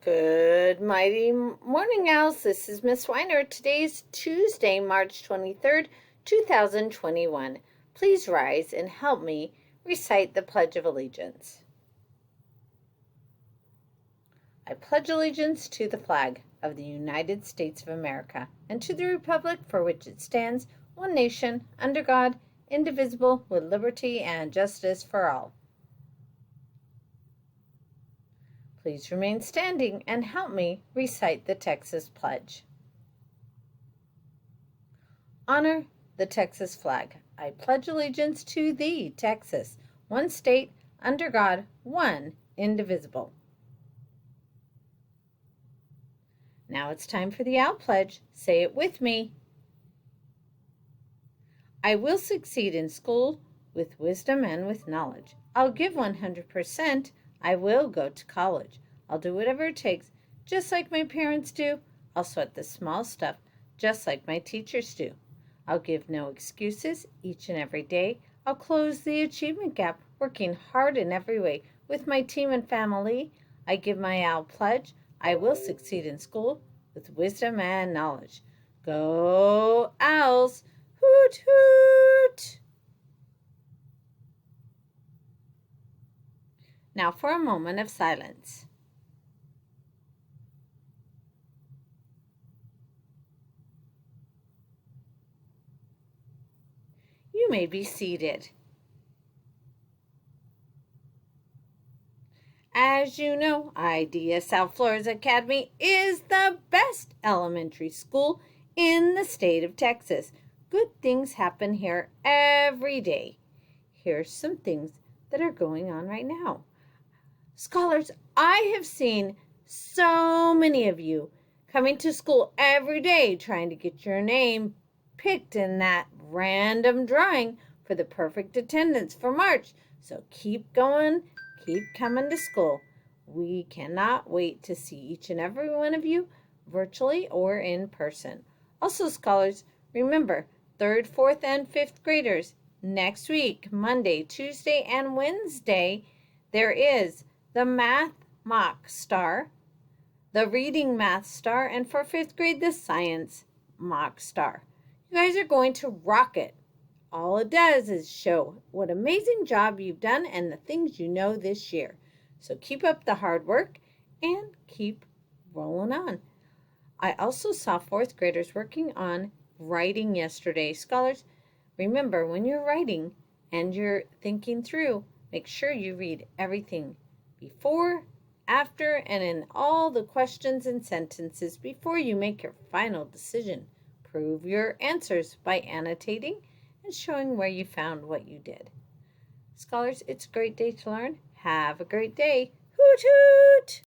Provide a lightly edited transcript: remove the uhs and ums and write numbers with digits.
Good mighty morning, owls. This is Miss Weiner. Today's Tuesday, March 23rd, 2021. Please rise and help me recite the Pledge of Allegiance. I pledge allegiance to the flag of the United States of America and to the republic for which it stands, one nation, under God, indivisible, with liberty and justice for all. Please remain standing and help me recite the Texas Pledge. Honor the Texas flag. I pledge allegiance to thee, Texas, one state, under God, one, indivisible. Now it's time for the Owl Pledge. Say it with me. I will succeed in school with wisdom and with knowledge. I'll give 100%. I will go to college. I'll do whatever it takes, just like my parents do. I'll sweat the small stuff, just like my teachers do. I'll give no excuses each and every day. I'll close the achievement gap, working hard in every way with my team and family. I give my Owl Pledge. I will succeed in school with wisdom and knowledge. Go Owls! Hoot, hoot! Now for a moment of silence. You may be seated. As you know, IDSL Flores Academy is the best elementary school in the state of Texas. Good things happen here every day. Here's some things that are going on right now. Scholars, I have seen so many of you coming to school every day trying to get your name picked in that random drawing for the perfect attendance for March. So keep going, keep coming to school. We cannot wait to see each and every one of you virtually or in person. Also, scholars, remember, 3rd, 4th, and 5th graders, next week, Monday, Tuesday, and Wednesday, there is the Math Mock Star, the Reading Math Star, and for 5th grade, the Science Mock Star. You guys are going to rock it. All it does is show what amazing job you've done and the things you know this year. So keep up the hard work and keep rolling on. I also saw 4th graders working on writing yesterday. Scholars, remember when you're writing and you're thinking through, make sure you read everything before, after, and in all the questions and sentences before you make your final decision. Prove your answers by annotating and showing where you found what you did. Scholars, it's a great day to learn. Have a great day. Hoot, hoot!